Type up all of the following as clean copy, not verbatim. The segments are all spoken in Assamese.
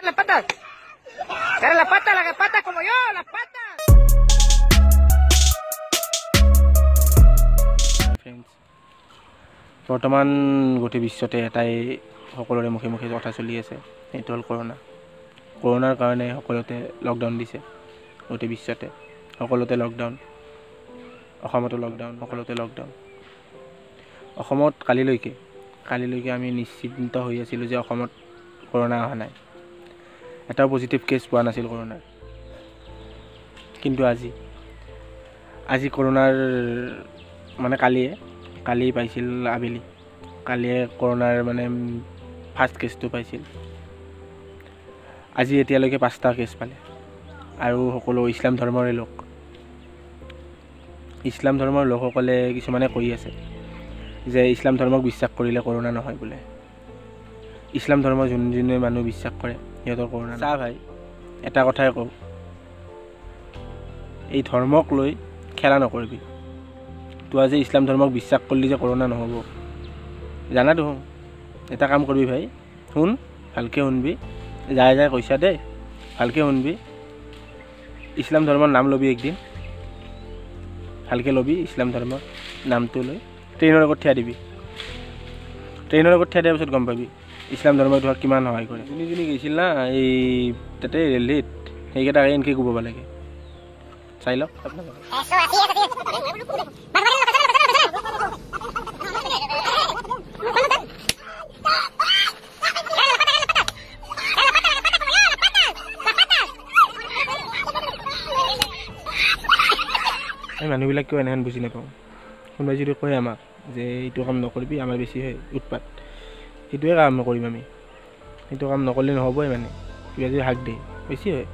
Las patas. Cara las patas como yo, las patas. Friends, বৰ্তমান গোটেই বিশ্বতে এটাই সকলোৰে মুখে মুখে কথা চলি আছে, সেইটো হ'ল কৰোণা। কৰোণাৰ কাৰণে সকলোতে লকডাউন দিছে, গোটেই বিশ্বতে সকলোতে লকডাউন, অসমতো লকডাউন, সকলোতে লকডাউন। অসমত কালিলৈকে আমি নিশ্চিন্ত হৈ আছিলোঁ যে অসমত কৰোণা অহা নাই, এটাও পজিটিভ কেছ পোৱা নাছিল কৰোণাৰ। কিন্তু আজি কৰোণাৰ মানে কালি পাইছিল আবেলি, কালিয়ে কৰোণাৰ মানে ফাৰ্ষ্ট কেছটো পাইছিল। আজি এতিয়ালৈকে 5টা কেছ পালে, আৰু সকলো ইছলাম ধৰ্মৰে লোক। ইছলাম ধৰ্মৰ লোকসকলে কিছুমানে কৈ আছে যে ইছলাম ধৰ্মক বিশ্বাস কৰিলে কৰোণা নহয় বোলে। ইছলাম ধৰ্ম যোনে মানুহ বিশ্বাস কৰে সিহঁতৰ কৰোণা। চা ভাই, এটা কথাই কওঁ, এই ধৰ্মক লৈ খেলা নকৰিবি। তো আজি ইছলাম ধৰ্মক বিশ্বাস কৰিলি যে কৰোণা নহ'ব, জানা দেখোন। এটা কাম কৰিবি ভাই, শুন, ভালকৈ শুনবি, যাই কৈছা দেই, ভালকৈ শুনবি। ইছলাম ধৰ্মৰ নাম ল'বি একদিন, ভালকৈ ল'বি ইছলাম ধৰ্মৰ নামটো লৈ ট্ৰেইনৰ লগত থিয়া দিবি। ট্ৰেইনৰ লগত থিয়া দিয়াৰ পিছত গম পাবি ইছলাম ধৰ্মই তোমাক কিমান সহায় কৰে। যোনে গৈছিল না এই তাতে ৰেলীত, সেইকেইটাক এনেকৈ ক'ব লাগে, চাই লওক আপোনালোকে। এই মানুহবিলাক কিয় এনেহেন বুজি নাপাওঁ। কোনোবাই যদি কয় আমাক যে এইটো কাম নকৰিবি, আমাৰ বেছি হয় উৎপাত, সেইটোৱে কাম নকৰিম আমি। সেইটো কাম নকৰিলে নহ'বই, মানে কিবা যদি হাক দিয়ে বেছি হয়।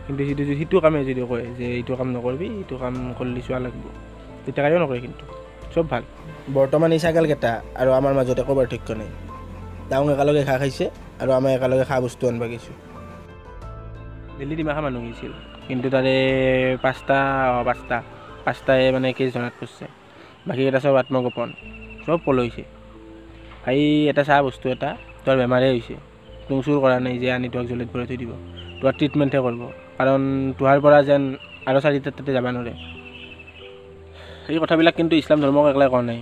কিন্তু সিটো কামে যদি কয় যে এইটো কাম নকৰিবি, এইটো কাম কৰিলে চোৱা লাগিব, তেতিয়া কায়ো নকৰে। কিন্তু চব ভাল। বৰ্তমান এই ছাগালকেইটা আৰু আমাৰ মাজত একো পাৰ্থক্য নাই। তাহোন একেলগে ঘাঁহ খাইছে আৰু আমাৰ একেলগে খোৱা বস্তু আনিব গৈছোঁ। দিল্লীত ইমানখন মানুহ গৈছিল, কিন্তু তাৰে পাঁচটাই মানে কেছ ধৰাত পৰিছে, বাকীকেইটা চব আত্মগোপন, চব পলৈছে। ভাই এটা চাহ বস্তু এটা তোৰ বেমাৰেই হৈছে, তোক চুৰ কৰা নাই যে আনি তোক জেলত ভৰাই থৈ দিব, তোৰ ট্ৰিটমেণ্টহে কৰিব, কাৰণ তোহাৰ পৰা যেন আৰু 4টা তাতে যাব নোৱাৰে। এই কথাবিলাক কিন্তু ইছলাম ধৰ্মক একলাই কোৱা নাই।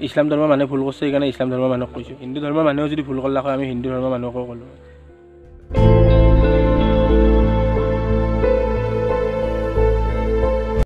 ইছলাম ধৰ্মৰ মানুহে ভুল কৰিছে, সেইকাৰণে ইছলাম ধৰ্মৰ মানুহক কৈছোঁ। হিন্দু ধৰ্মৰ মানুহেও যদি ভুল কৰিলে হয়, আমি হিন্দু ধৰ্মৰ মানুহকো ক'লোঁ।